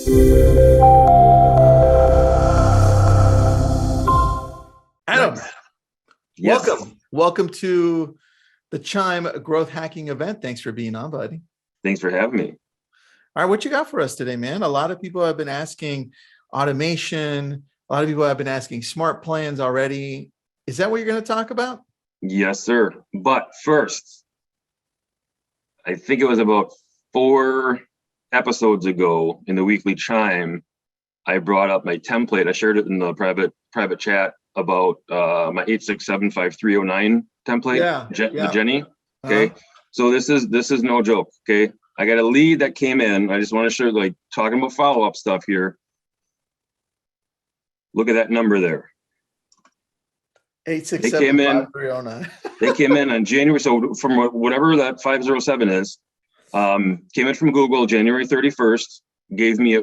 Adam, Yes. welcome to the Chime growth hacking event. Thanks for being on, buddy. Thanks for having me. All right, what you got for us today, man? A lot of people have been asking automation. A lot of people have been asking smart plans already. Is that what you're going to talk about? Yes, sir. But first, I think it was about 4 episodes ago in the weekly Chime, I brought up my template. I shared it in the private chat about my 8675309 template, the Jenny. Okay. So this is no joke. Okay. I got a lead that came in. I just want to show, like, talking about follow-up stuff here. Look at that number there. 8675309. They came in on January. So from whatever that 507 is, came in from Google January 31st, gave me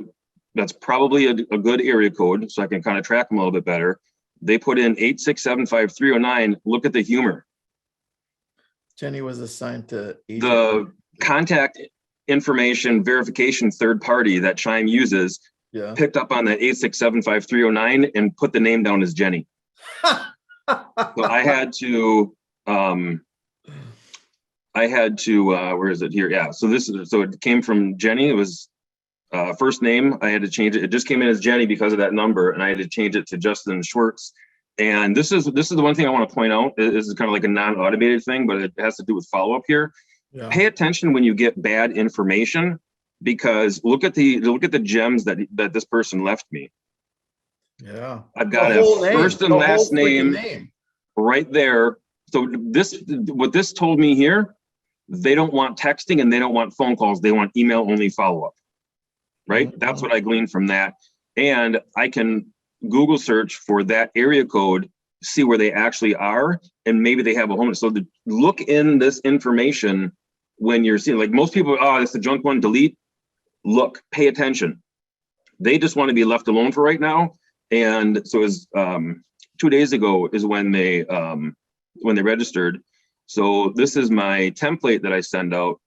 that's probably a good area code, so I can kind of track them a little bit better. They put in 8675309. Look at the humor. Jenny was assigned to the contact information verification third party that Chime uses. Picked up on that 8675309 and put the name down as Jenny. So I had to where is it here? Yeah. So it came from Jenny. It was first name. I had to change it. It just came in as Jenny because of that number, and I had to change it to Justin Schwartz. And this is the one thing I want to point out. This is kind of like a non-automated thing, but it has to do with follow-up here. Yeah. Pay attention when you get bad information, because look at the gems that this person left me. Yeah. I've got a first and last name right there. So what this told me here, they don't want texting and they don't want phone calls. They want email only follow-up. Right? Mm-hmm. That's what I gleaned from that. And I can Google search for that area code, see where they actually are, and maybe they have a home. So look in this information when you're seeing, like, most people, it's the junk one, delete. Look, pay attention. They just want to be left alone for right now. And so it was 2 days ago is when they registered. So this is my template that I send out.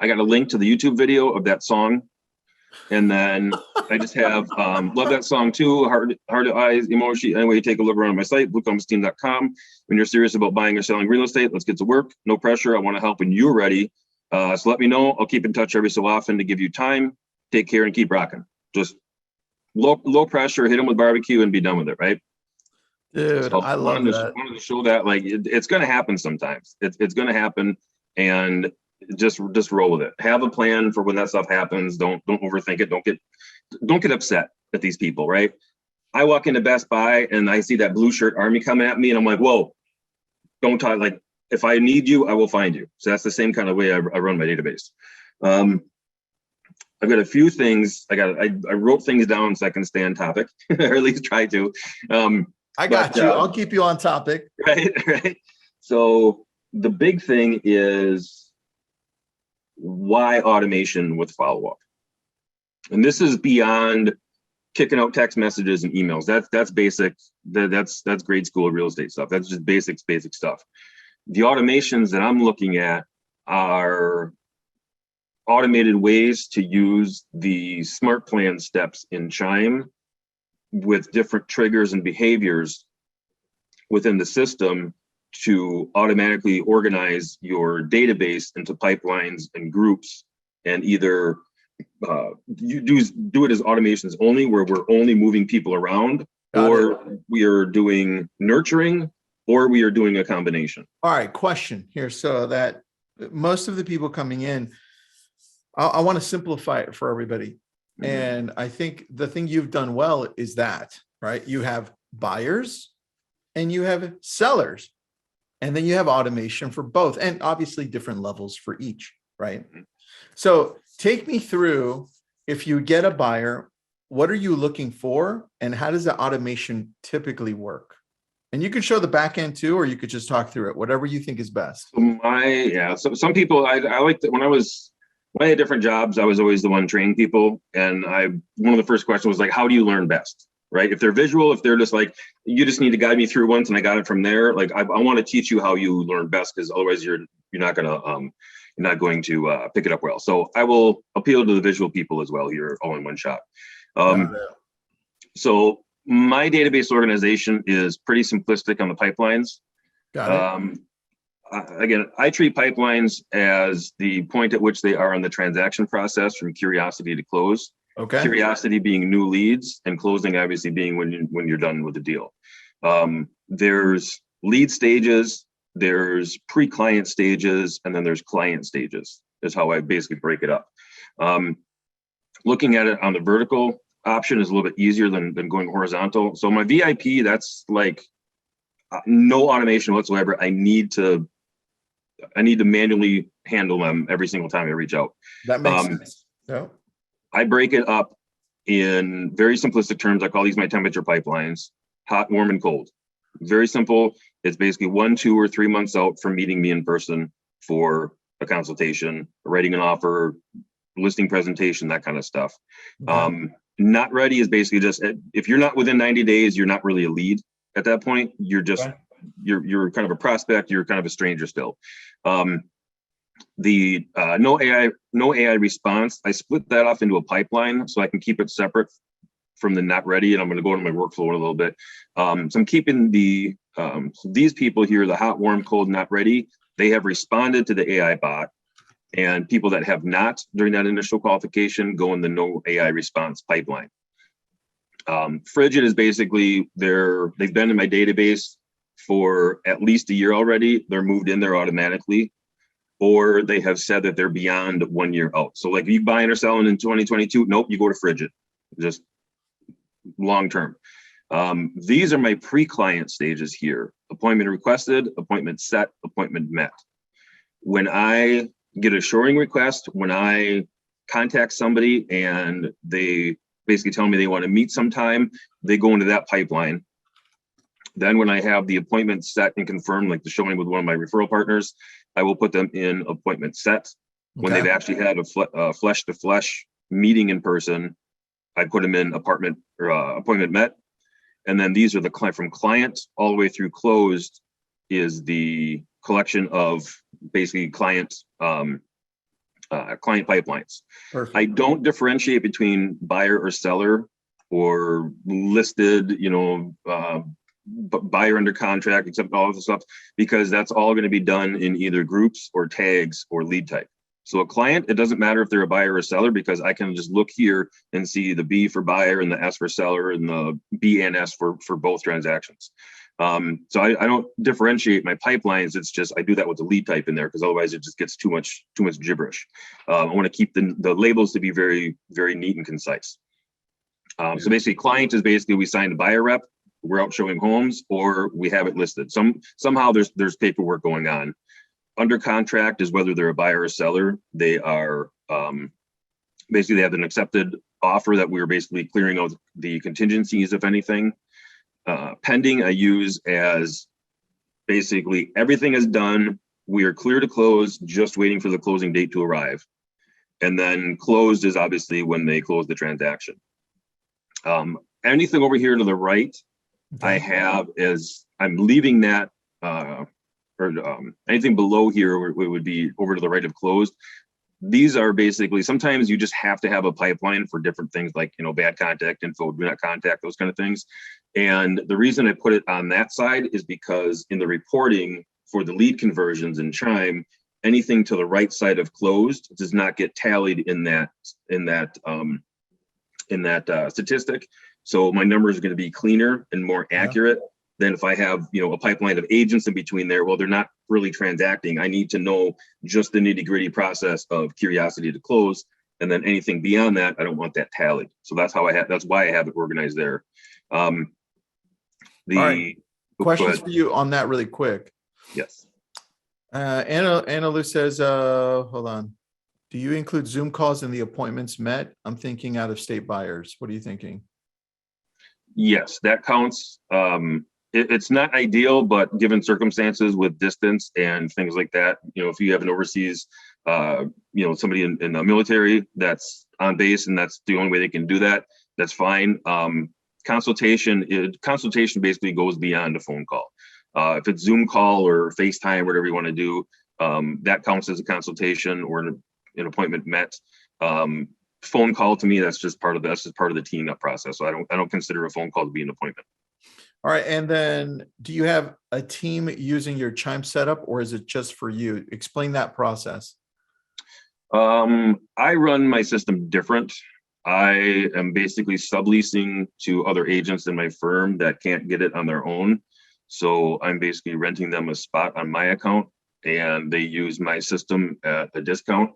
I got a link to the YouTube video of that song. And then I just have love that song too, heart to eyes emoji. Anyway, take a look around my site, bluecompasteam.com. When you're serious about buying or selling real estate, let's get to work. No pressure. I want to help when you're ready. So let me know. I'll keep in touch every so often to give you time. Take care and keep rocking. Just low pressure, hit them with barbecue and be done with it, right? Dude, so I love that. I wanted to show that, like, it's going to happen sometimes. It's going to happen, and just roll with it. Have a plan for when that stuff happens. Don't overthink it. Don't get upset at these people, right? I walk into Best Buy and I see that blue shirt army coming at me, and I'm like, whoa, don't talk. Like, if I need you, I will find you. So that's the same kind of way I run my database. I've got a few things. I wrote things down so I can stay on topic, or at least try to. I got you. I'll keep you on topic. Right. So the big thing is, why automation with follow-up? And this is beyond kicking out text messages and emails. That's basic. That's grade school real estate stuff. That's just basic stuff. The automations that I'm looking at are automated ways to use the smart plan steps in Chime with different triggers and behaviors within the system to automatically organize your database into pipelines and groups, and either you do it as automations only, where we're only moving people around, or we are doing nurturing, or we are doing a combination. All right, question here. So that most of the people coming in, I want to simplify it for everybody. Mm-hmm. And I think the thing you've done well is that, right? You have buyers and you have sellers. And then you have automation for both, and obviously different levels for each, right? So take me through, if you get a buyer, what are you looking for, and how does the automation typically work? And you could show the back end too, or you could just talk through it, whatever you think is best. So some people, I like that when I had different jobs, I was always the one training people. And one of the first questions was like, how do you learn best? Right? If they're visual, if they're just like, you just need to guide me through once and I got it from there. Like, I want to teach you how you learn best, because otherwise you're not gonna not going to pick it up well. So I will appeal to the visual people as well here, all in one shot. So my database organization is pretty simplistic on the pipelines. Got it. Again, I treat pipelines as the point at which they are in the transaction process from curiosity to close. Okay. Curiosity being new leads, and closing obviously being when you're done with the deal. There's lead stages, there's pre-client stages, and then there's client stages, is how I basically break it up. Looking at it on the vertical option is a little bit easier than going horizontal. So my VIP, that's like no automation whatsoever. I need to manually handle them every single time I reach out. That makes sense. Yeah. I break it up in very simplistic terms. I call these my temperature pipelines: hot, warm, and cold. Very simple. It's basically 1, 2, or 3 months out from meeting me in person for a consultation, writing an offer, listing presentation, that kind of stuff. Okay. Not ready is basically just, if you're not within 90 days, you're not really a lead at that point. You're just, okay. You're kind of a prospect. You're kind of a stranger still. The no AI response, I split that off into a pipeline so I can keep it separate from the not ready. And I'm going to go into my workflow in a little bit. So I'm keeping the, so these people here, the hot, warm, cold, not ready, they have responded to the AI bot. And people that have not during that initial qualification go in the no AI response pipeline. Frigid is basically they've been in my database for at least a year already. They're moved in there automatically, or they have said that they're beyond 1 year out. So like, you buying or selling in 2022, nope, you go to Frigid, just long term. These are my pre-client stages here: appointment requested, appointment set, appointment met. When I get a shoring request, when I contact somebody and they basically tell me they want to meet sometime, they go into that pipeline. Then when I have the appointment set and confirmed, like the showing with one of my referral partners, I will put them in appointment set. When they've actually had a flesh to flesh meeting in person, I put them in appointment met. And then these are the from client all the way through closed is the collection of basically client pipelines. Perfect. I don't differentiate between buyer or seller or listed, buyer under contract, except all of the stuff, because that's all going to be done in either groups or tags or lead type. So a client, it doesn't matter if they're a buyer or seller, because I can just look here and see the B for buyer and the S for seller and the B and S for both transactions. So I don't differentiate my pipelines. It's just I do that with the lead type in there, because otherwise it just gets too much gibberish. I want to keep the labels to be very, very neat and concise. So basically, client is basically we signed a buyer rep, we're out showing homes, or we have it listed. Somehow there's paperwork going on. Under contract is whether they're a buyer or seller. They are basically they have an accepted offer that we're basically clearing out the contingencies, if anything. Pending I use as basically everything is done. We are clear to close, just waiting for the closing date to arrive. And then closed is obviously when they close the transaction. Anything over here to the right, okay. I have as I'm leaving that, anything below here would be over to the right of closed. These are basically, sometimes you just have to have a pipeline for different things like, bad contact info, do not contact, those kind of things. And the reason I put it on that side is because in the reporting for the lead conversions in Chime, anything to the right side of closed does not get tallied in that statistic. So my numbers are going to be cleaner and more accurate than if I have, a pipeline of agents in between there. Well, they're not really transacting. I need to know just the nitty-gritty process of curiosity to close. And then anything beyond that, I don't want that tallied. So that's why I have it organized there. All right. Questions for you on that really quick. Yes. Anna Lou says, hold on. Do you include Zoom calls in the appointments met? I'm thinking out of state buyers. What are you thinking? Yes, that counts. It's not ideal, but given circumstances with distance and things like that, if you have an overseas, somebody in the military that's on base and that's the only way they can do that, that's fine. Consultation basically goes beyond a phone call. If it's Zoom call or FaceTime, whatever you want to do, that counts as a consultation or an appointment met. Phone call to me, that's just part of the team up process. So I don't consider a phone call to be an appointment. All right. And then do you have a team using your Chime setup, or is it just for you? Explain that process. I run my system different. I am basically subleasing to other agents in my firm that can't get it on their own. So I'm basically renting them a spot on my account, and they use my system at a discount,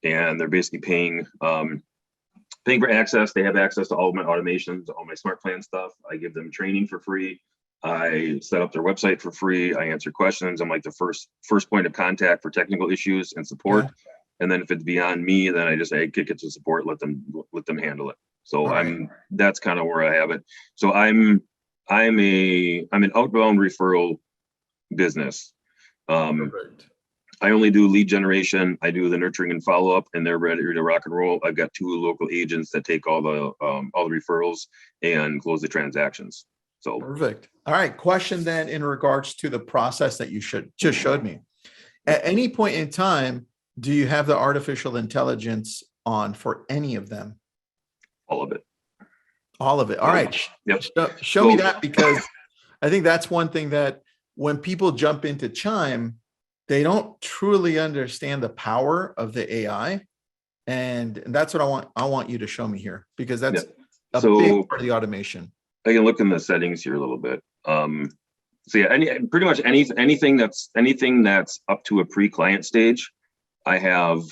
and they're basically paying for access. They have access to all of my automations, all my smart plan stuff. I give them training for free. I set up their website for free. I answer questions. I'm like the first point of contact for technical issues and support. Yeah. And then if it's beyond me, then I just say, kick it to support, let them handle it. So that's kind of where I have it. So I'm an outbound referral business. I only do lead generation. I do the nurturing and follow up, and they're ready to rock and roll. I've got 2 local agents that take all the referrals and close the transactions. So perfect. All right. Question then in regards to the process that you just showed me. At any point in time, do you have the artificial intelligence on for any of them? All of it. All of it. All right. Yep. Show me that, because I think that's one thing that when people jump into Chime, they don't truly understand the power of the AI. And that's what I want you to show me here, because that's a big part of the automation. I can look in the settings here a little bit. So yeah, pretty much anything that's up to a pre-client stage, I have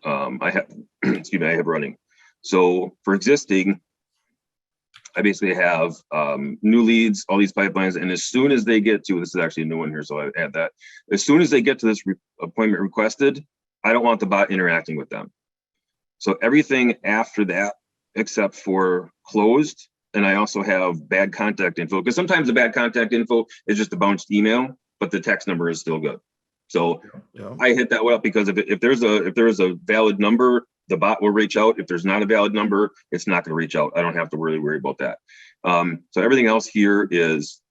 running. So for existing, I basically have new leads, all these pipelines, and as soon as they get to, this is actually a new one here, so I add that. As soon as they get to this appointment requested, I don't want the bot interacting with them. So everything after that, except for closed, and I also have bad contact info, because sometimes the bad contact info is just a bounced email, but the text number is still good. So I hit that up, because if there's a valid number, the bot will reach out. If there's not a valid number, it's not going to reach out. I don't have to really worry about that. So everything else here is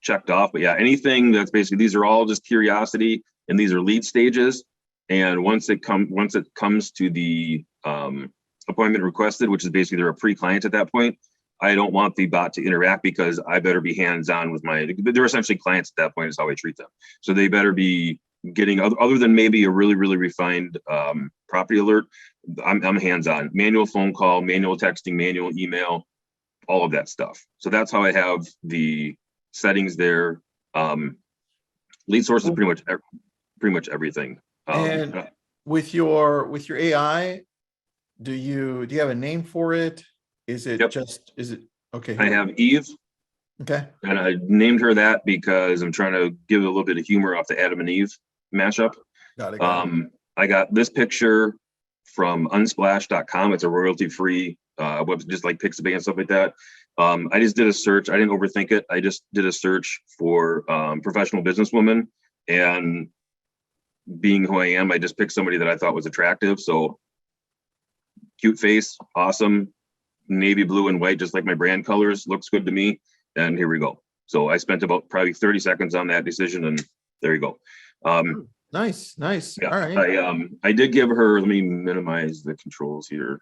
checked off. But yeah, anything that's basically, these are all just curiosity, and these are lead stages. And once it comes to the appointment requested, which is basically they're a pre-client at that point, I don't want the bot to interact, because I better be hands-on with they're essentially clients at that point, is how I treat them. So they better be getting, other than maybe a really, really refined property alert, I'm hands-on. Manual phone call, manual texting, manual email, all of that stuff. So that's how I have the settings there. Lead source is pretty much everything. And with your AI, do you have a name for it? Is it okay? I have Eve. Okay. And I named her that because I'm trying to give it a little bit of humor off the Adam and Eve mashup. Got it. I got this picture from unsplash.com. It's a royalty-free website, just like Pixabay and stuff like that. I just did a search. I didn't overthink it. I just did a search for professional businesswoman, and being who I am, I just picked somebody that I thought was attractive. So cute face, awesome, navy blue and white, just like my brand colors, looks good to me. And here we go. So I spent about probably 30 seconds on that decision, and there you go. Nice. Yeah, all right. I did give her, let me minimize the controls here.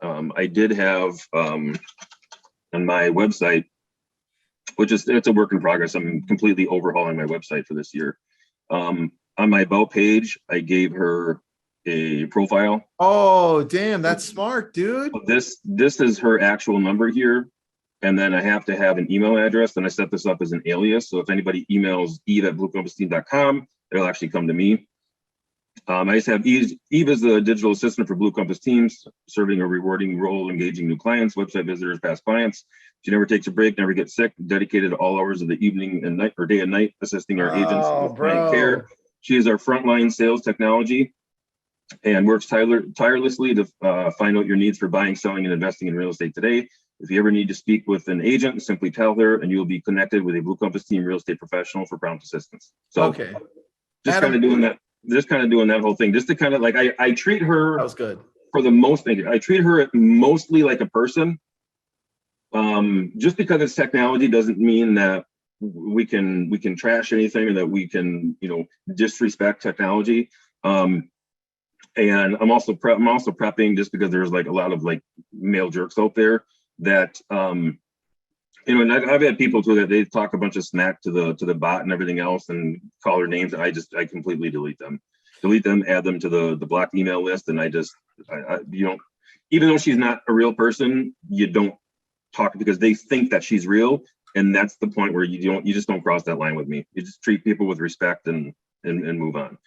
I did have on my website, it's a work in progress. I'm completely overhauling my website for this year. On my about page, I gave her a profile. Oh, damn, that's smart, dude. This is her actual number here. And then I have to have an email address. And I set this up as an alias. So if anybody emails eve@bluecompassteam.com, it'll actually come to me. I just have Eve as the digital assistant for Blue Compass Teams, serving a rewarding role, engaging new clients, website visitors, past clients. She never takes a break, never gets sick, dedicated to all hours of the evening and night, or day and night, assisting our agents with client care. She is our frontline sales technology and works tirelessly to find out your needs for buying, selling, and investing in real estate today. If you ever need to speak with an agent, simply tell her, and you will be connected with a Blue Compass Team real estate professional for prompt assistance. So just kind of doing that. Just kind of doing that whole thing, just to kind of like, I treat her. That was good. For the most thing, I treat her mostly like a person. Just because it's technology doesn't mean that we can trash anything, or that we can, disrespect technology. And I'm also prepping, just because there's like a lot of like male jerks out there that, and I've had people too that they talk a bunch of smack to the bot and everything else and call her names, and I completely delete them, add them to the blocked email list. And I you don't, even though she's not a real person, you don't talk, because they think that she's real. And that's the point where you just don't cross that line with me. You just treat people with respect and move on.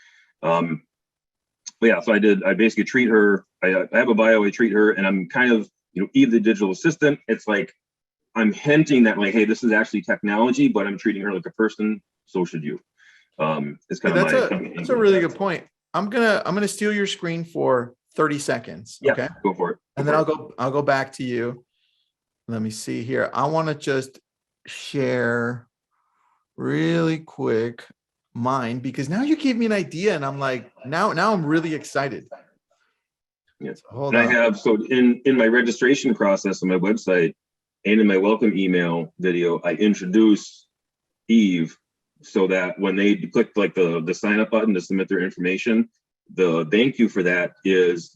But yeah, so I basically treat her, I have a bio, I treat her, and I'm kind of, Eve the digital assistant. It's like, I'm hinting that like, hey, this is actually technology, but I'm treating her like a person. So should you. It's kind of that's a really good point. I'm gonna steal your screen for 30 seconds. Yeah, okay, go for it. And then I'll go back to you. Let me see here. I want to just share really quick mine, because now you gave me an idea, and I'm like, now I'm really excited. Yes. So hold on. I have, so in my registration process on my website and in my welcome email video, I introduce Eve, so that when they click like the sign up button to submit their information, the thank you for that is,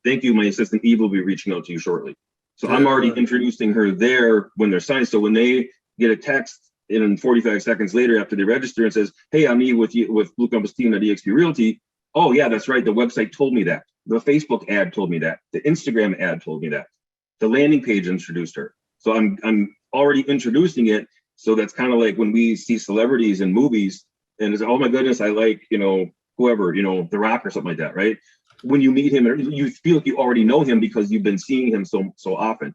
thank you, my assistant Eve will be reaching out to you shortly. So I'm already introducing her there when they're signed. So when they get a text in 45 seconds later after they register and says, hey, I'm Eve with Blue Compass team at eXp Realty. Oh yeah, that's right. The website told me that. The Facebook ad told me that. The Instagram ad told me that. The landing page introduced her. So I'm already introducing it. So that's kind of like when we see celebrities in movies and it's, oh my goodness, I like, whoever, The Rock or something like that, right? When you meet him, you feel like you already know him because you've been seeing him so often.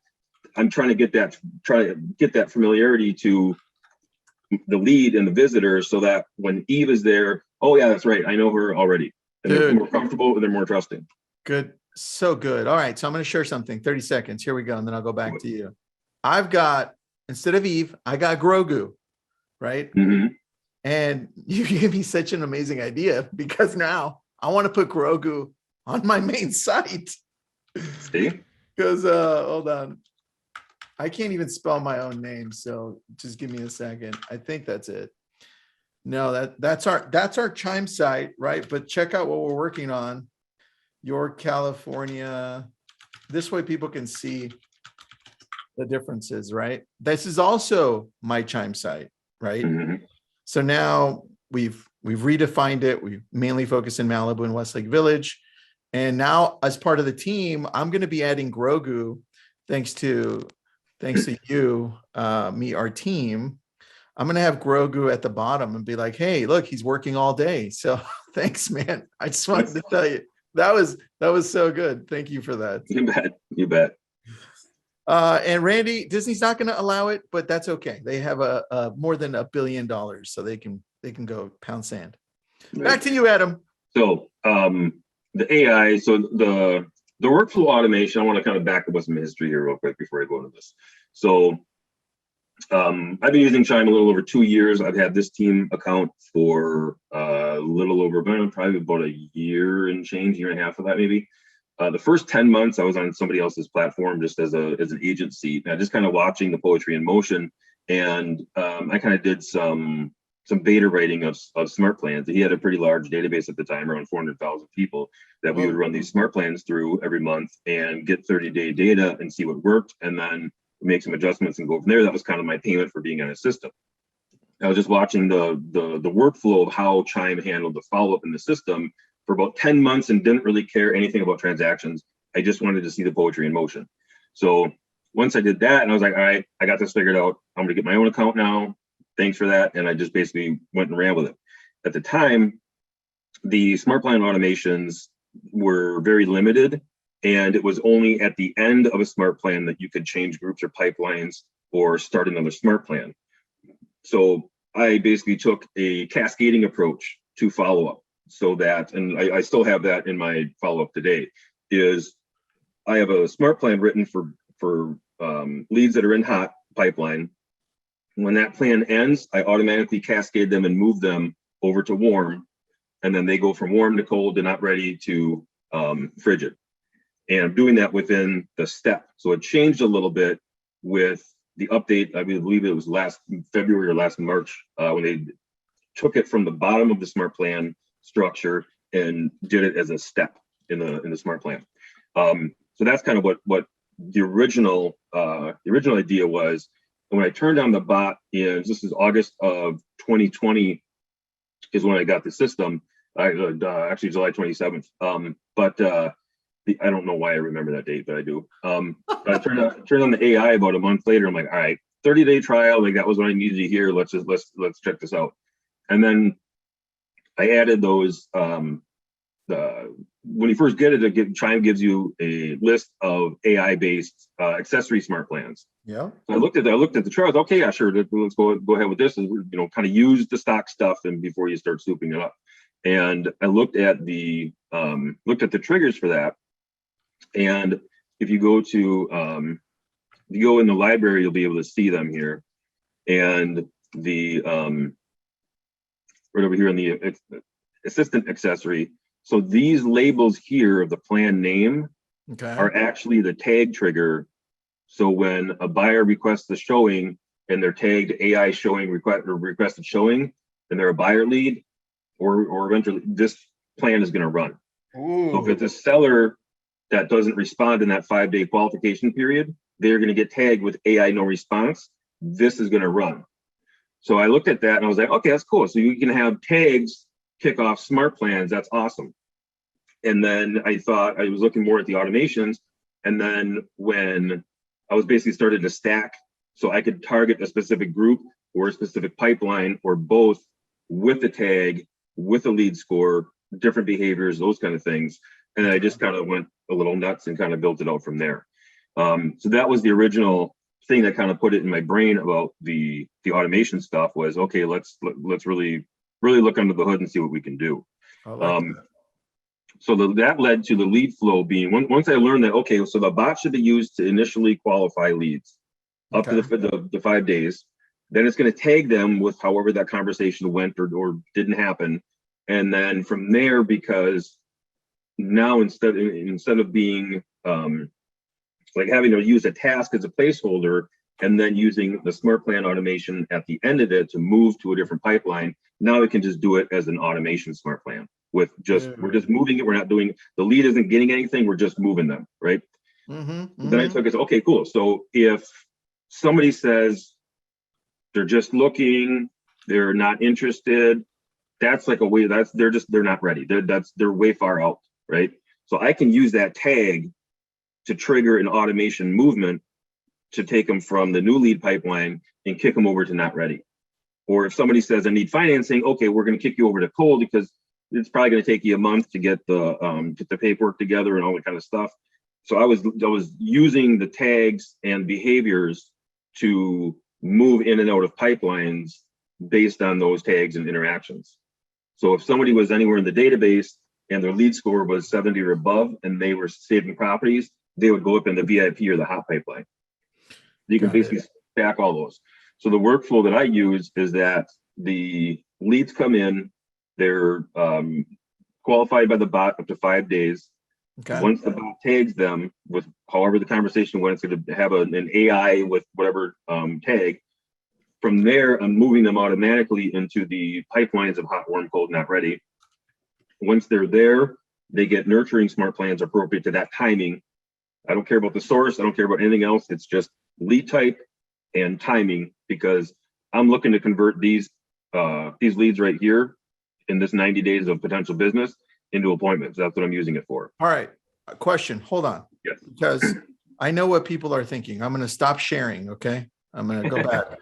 I'm trying to get that familiarity to the lead and the visitor, so that when Eve is there, oh yeah, that's right, I know her already. And they're more comfortable and they're more trusting. Good. So good. All right. So I'm going to share something. 30 seconds. Here we go. And then I'll go back to you. I've got, instead of Eve, I got Grogu, right? Mm-hmm. And you gave me such an amazing idea, because now I want to put Grogu on my main site. See? Because hold on. I can't even spell my own name. So just give me a second. I think that's it. No, that's our Chime site, right? But check out what we're working on. York, California. This way people can see the differences, right? This is also my Chime site, right? Mm-hmm. So now we've redefined it. We mainly focus in Malibu and Westlake Village. And now as part of the team, I'm going to be adding Grogu, thanks to you, our team. I'm going to have Grogu at the bottom and be like, hey, look, he's working all day. So thanks, man. I just wanted to tell you that was so good. Thank you for that. You bet. And Randy, Disney's not going to allow it, but that's okay. They have a more than $1 billion, so they can go pound sand. Right. Back to you, Adam. So the AI, so the workflow automation, I want to kind of back up with some history here real quick before I go into this. So I've been using Chime a little over 2 years. I've had this team account for a little over, probably about a year and change, year and a half of that maybe. The first 10 months I was on somebody else's platform just as an agency, just kind of watching the poetry in motion. And I kind of did some beta writing of smart plans. He had a pretty large database at the time, around 400,000 people that we would run these smart plans through every month and get 30-day data and see what worked, and then make some adjustments and go from there. That was kind of my payment for being on a system. I was just watching the workflow of how Chime handled the follow-up in the system for about 10 months and didn't really care anything about transactions. I just wanted to see the poetry in motion. So once I did that, and I was like, all right, I got this figured out. I'm gonna get my own account now. Thanks for that. And I just basically went and ran with it. At the time, the smart plan automations were very limited, and it was only at the end of a smart plan that you could change groups or pipelines or start another smart plan. So I basically took a cascading approach to follow-up, so that, and I still have that in my follow-up today, is I have a smart plan written for leads that are in hot pipeline. When that plan ends, I automatically cascade them and move them over to warm, and then they go from warm to cold to not ready to frigid. And I'm doing that within the step. So it changed a little bit with the update, I believe it was last February or last March, when they took it from the bottom of the smart plan structure and did it as a step in the smart plan. So that's kind of what the original idea was. And when I turned on the bot this is August of 2020 is when I got the system. Actually July 27th. I don't know why I remember that date, but I do. I turned on the AI about a month later. I'm like, all right, 30-day trial. Like that was what I needed to hear. Let's check this out. And then I added those. When you first get it, Chime gives you a list of AI-based accessory smart plans. Yeah. So I looked at the trials. Okay, yeah, sure. Let's go ahead with this, and kind of use the stock stuff, and before you start swooping it up. And I looked at the triggers for that. And if you go to if you go in the library, you'll be able to see them here. And the right over here in the assistant accessory. So these labels here of the plan name are actually the tag trigger. So when a buyer requests the showing and they're tagged AI showing requested showing, and they're a buyer lead, or eventually this plan is going to run. Ooh. So if it's a seller that doesn't respond in that 5-day qualification period, they're going to get tagged with AI no response. This is going to run. So I looked at that and I was like, okay, that's cool. So you can have tags kick off smart plans. That's awesome. And then I thought, I was looking more at the automations. And then when I was basically started to stack, so I could target a specific group or a specific pipeline or both with the tag, with a lead score, different behaviors, those kind of things. And I just kind of went a little nuts and kind of built it out from there. So that was the original thing that kind of put it in my brain about the automation stuff was, okay, let's really look under the hood and see what we can do. I like that. So that led to the lead flow being, once I learned that, okay, so the bot should be used to initially qualify leads up to the 5 days. Then it's going to tag them with however that conversation went or didn't happen. And then from there, because now instead of being like having to use a task as a placeholder and then using the smart plan automation at the end of it to move to a different pipeline, now we can just do it as an automation smart plan with we're just moving it. We're not doing, the lead isn't getting anything. We're just moving them, right? Then I took it, okay, cool. So if somebody says they're just looking, they're not interested, that's like a way, they're not ready. They're way far out, right? So I can use that tag to trigger an automation movement to take them from the new lead pipeline and kick them over to not ready. Or if somebody says I need financing, okay, we're going to kick you over to cold because it's probably going to take you a month to get the paperwork together and all that kind of stuff. So I was using the tags and behaviors to move in and out of pipelines based on those tags and interactions. So if somebody was anywhere in the database and their lead score was 70 or above and they were saving properties, they would go up in the VIP or the hot pipeline. You can basically stack all those. So the workflow that I use is that the leads come in, they're qualified by the bot up to 5 days. Once the bot tags them with however the conversation went, it's going to have an AI with whatever tag. From there, I'm moving them automatically into the pipelines of hot, warm, cold, not ready. Once they're there, they get nurturing smart plans appropriate to that timing. I don't care about the source. I don't care about anything else. It's just lead type and timing, because I'm looking to convert these leads right here in this 90 days of potential business into appointments. That's what I'm using it for. All right. A question. Hold on. Yes. Because I know what people are thinking. I'm going to stop sharing. Okay. I'm going to go back.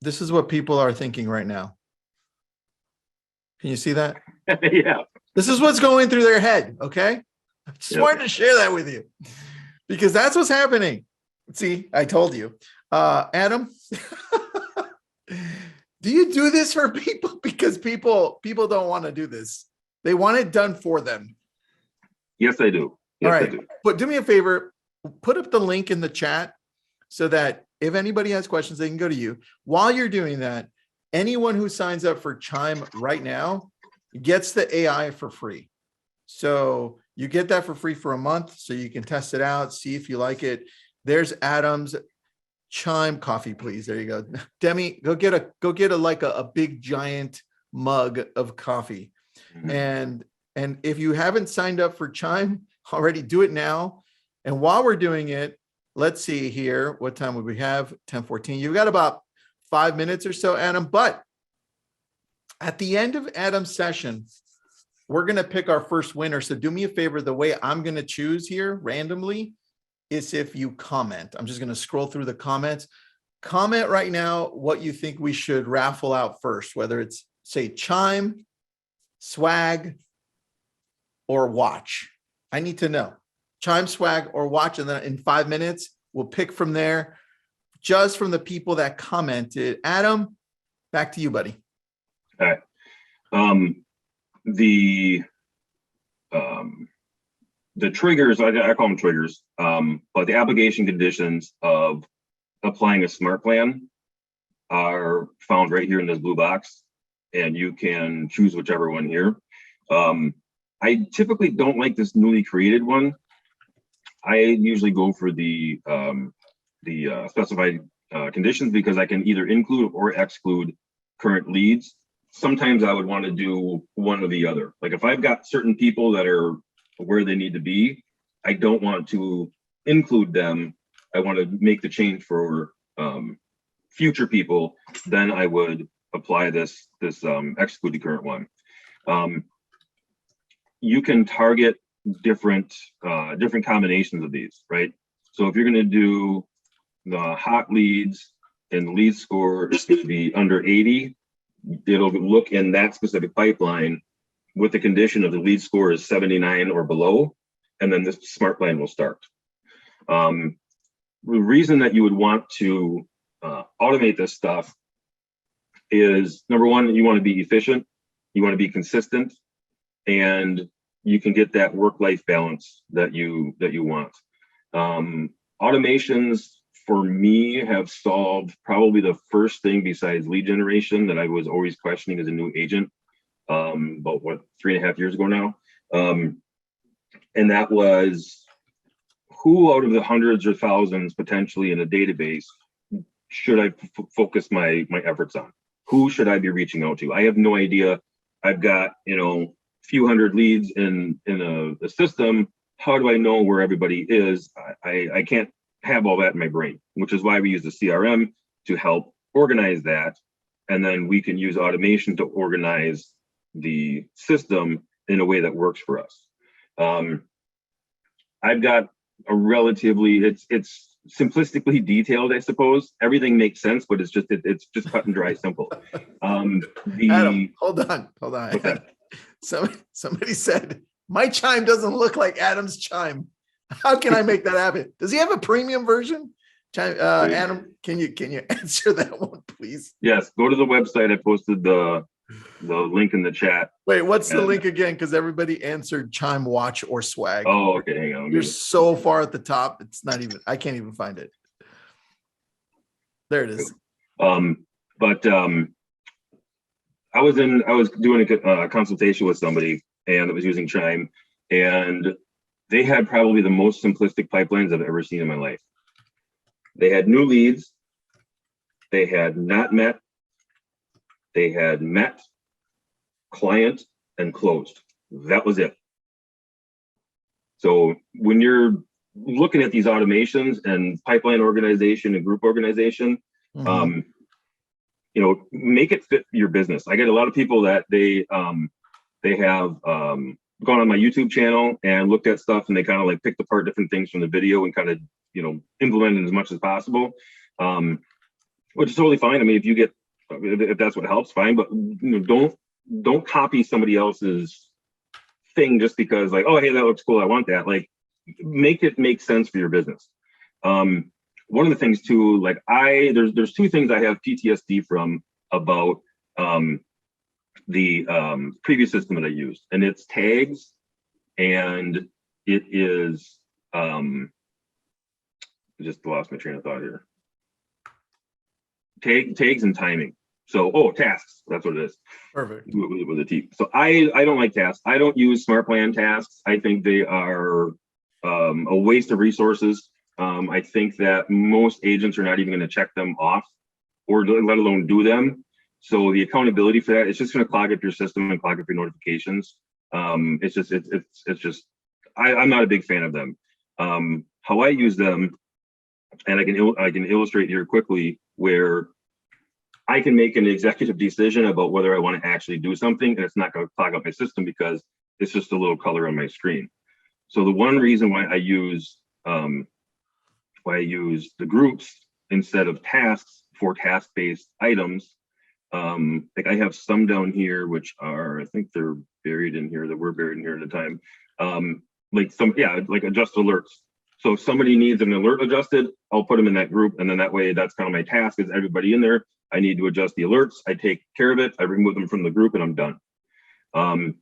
This is what people are thinking right now. Can you see that? Yeah. This is what's going through their head. Okay. I just wanted to share that with you because that's what's happening. See, I told you. Adam, do you do this for people? Because people don't want to do this. They want it done for them. Yes, I do. Yes, all right. I do. But do me a favor, put up the link in the chat so that if anybody has questions, they can go to you. While you're doing that, anyone who signs up for Chime right now gets the AI for free. So you get that for free for a month so you can test it out, see if you like it. There's Adam's. Chime coffee, please. There you go. Demi, go get a big giant mug of coffee. And if you haven't signed up for Chime already, do it now. And while we're doing it, let's see here. What time would we have? 10:14. You've got about 5 minutes or so, Adam. But at the end of Adam's session, we're going to pick our first winner. So do me a favor. The way I'm going to choose here randomly is if you comment. I'm just going to scroll through the comments. Comment right now what you think we should raffle out first, whether it's, say, Chime, swag, or watch. I need to know. Chime, swag, or watch. And then in 5 minutes, we'll pick from there, just from the people that commented. Adam, back to you, buddy. Okay. The triggers, I call them triggers, but the application conditions of applying a smart plan are found right here in this blue box, and you can choose whichever one here. I typically don't like this newly created one. I usually go for the specified conditions because I can either include or exclude current leads. Sometimes I would want to do one or the other. Like if I've got certain people that are where they need to be, I don't want to include them. I want to make the change for future people. Then I would apply this exclude the current one. You can target different combinations of these, right? So if you're going to do the hot leads and the lead score is going to be under 80, it'll look in that specific pipeline with the condition of the lead score is 79 or below, and then this smart plan will start. The reason that you would want to automate this stuff is, number one, you want to be efficient, you want to be consistent, and you can get that work-life balance that you want. Automations for me have solved probably the first thing besides lead generation that I was always questioning as a new agent about 3.5 years ago now. And that was, who out of the hundreds or thousands potentially in a database should I focus my efforts on? Who should I be reaching out to? I have no idea. I've got, few hundred leads in a system. How do I know where everybody is? I can't have all that in my brain, which is why we use the CRM to help organize that. And then we can use automation to organize the system in a way that works for us. I've got a relatively, it's simplistically detailed, I suppose. Everything makes sense, but it's just cut and dry simple. Adam, hold on. Adam. Somebody said, my Chime doesn't look like Adam's Chime. How can I make that happen? Does he have a premium version? Adam, can you answer that one, please? Yes, go to the website. I posted the link in the chat. Wait, what's the link again? Because everybody answered Chime, watch, or swag. Oh, okay, hang on. You're so far at the top, it's not even, I can't even find it. There it is. I was doing a consultation with somebody and it was using Chime, and they had probably the most simplistic pipelines I've ever seen in my life. They had new leads, they had not met, they had met, client, and closed. That was it. So when you're looking at these automations and pipeline organization and group organization, make it fit your business. I get a lot of people that they have gone on my YouTube channel and looked at stuff, and they kind of like picked apart different things from the video and kind of, implement it as much as possible, which is totally fine. I mean, if that's what helps, fine, but don't copy somebody else's thing just because like, oh, hey, that looks cool, I want that. Like, make it make sense for your business. One of the things too, like there's two things I have PTSD from about the previous system that I used, and it's tags, and it is just lost my train of thought here. Tags and timing. So, tasks, that's what it is. Perfect. With a T. So I don't like tasks. I don't use smart plan tasks. I think they are a waste of resources. I think that most agents are not even going to check them off or let alone do them. So the accountability for that, it's just going to clog up your system and clog up your notifications. It's just, I'm not a big fan of them. How I use them, and I can illustrate here quickly where I can make an executive decision about whether I want to actually do something, and it's not going to clog up my system because it's just a little color on my screen. So the one reason why I use the groups instead of tasks for task-based items, like I have some down here which are, I think they're buried in here, that were buried in here at the time. Like adjust alerts. So if somebody needs an alert adjusted, I'll put them in that group, and then that way that's kind of my task is everybody in there. I need to adjust the alerts. I take care of it. I remove them from the group and I'm done. I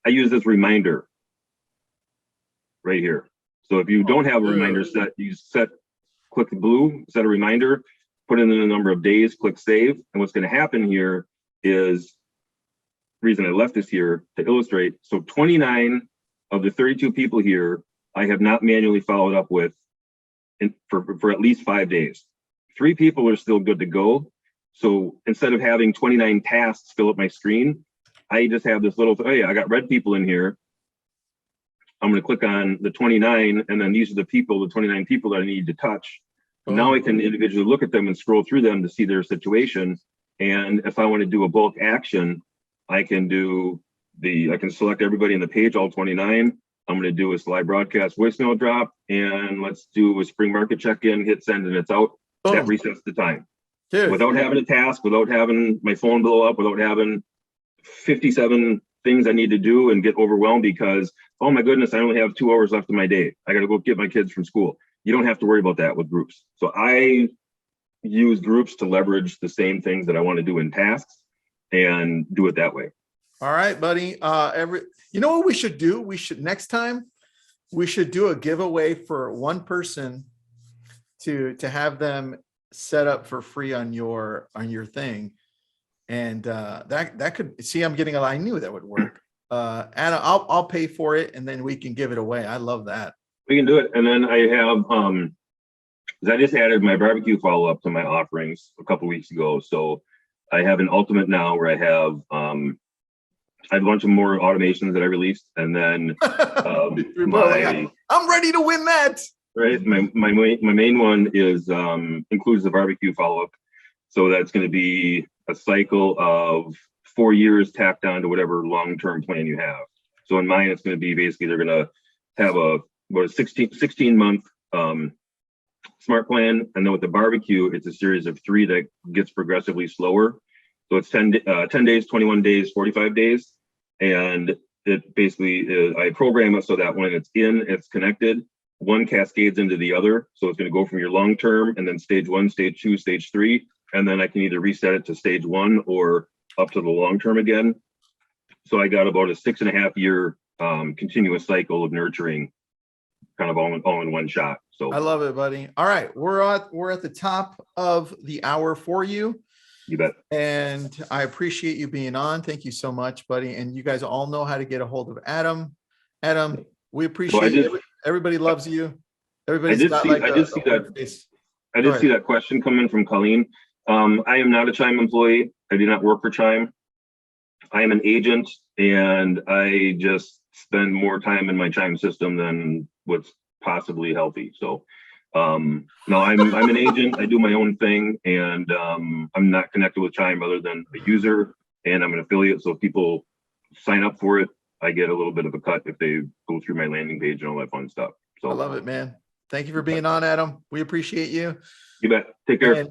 use this reminder right here. So if you don't have a reminder set, you click the blue, set a reminder, put in the number of days, click save. And what's going to happen here is, the reason I left this here to illustrate. So 29 of the 32 people here, I have not manually followed up with for at least 5 days. 3 people are still good to go. So instead of having 29 tasks fill up my screen, I just have this little, oh yeah, I got red people in here. I'm going to click on the 29, and then these are the 29 people that I need to touch. Oh. Now I can individually look at them and scroll through them to see their situation. And if I want to do a bulk action, I can select everybody in the page, all 29. I'm going to do a live broadcast voicemail drop, and let's do a spring market check-in, hit send, and it's out. Oh. That resets the time. Dude. Without having a task, without having my phone blow up, without having 57 things I need to do and get overwhelmed because, oh my goodness, I only have 2 hours left in my day. I got to go get my kids from school. You don't have to worry about that with groups. So I use groups to leverage the same things that I want to do in tasks and do it that way. All right, buddy. You know what we should do? Next time we should do a giveaway for one person to have them set up for free on your thing. And that could see, I'm getting I knew that would work. And I'll pay for it, and then we can give it away. I love that. We can do it. And then I have I just added my barbecue follow-up to my offerings a couple weeks ago. So I have an ultimate now where I have a bunch of more automations that I released, and then I'm ready to win that. Right. My main one is includes the barbecue follow-up. So that's going to be a cycle of 4 years tacked on to whatever long-term plan you have. So in mine, it's going to be basically they're going to have a 16-month smart plan, and then with the barbecue, it's a series of 3 that gets progressively slower. So it's 10 days, 21 days, 45 days, and it basically is, I program it so that when it's connected, one cascades into the other. So it's going to go from your long-term, and then stage 1, stage 2, stage 3. And then I can either reset it to stage 1 or up to the long-term again. So I got about a 6.5 year continuous cycle of nurturing, kind of all in one shot. So I love it, buddy. All right. We're at the top of the hour for you. You bet. And I appreciate you being on. Thank you so much, buddy. And you guys all know how to get a hold of Adam. Adam, we appreciate it. Everybody loves you. Everybody's got like I did see that question come in from Colleen. I am not a Chime employee. I do not work for Chime. I am an agent, and I just spend more time in my Chime system than what's possibly healthy. So no, I'm an agent. I do my own thing, and I'm not connected with Chime other than a user, and I'm an affiliate. So if people sign up for it, I get a little bit of a cut if they go through my landing page and all that fun stuff. So I love it, man. Thank you for being on, Adam. We appreciate you. You bet. Take care.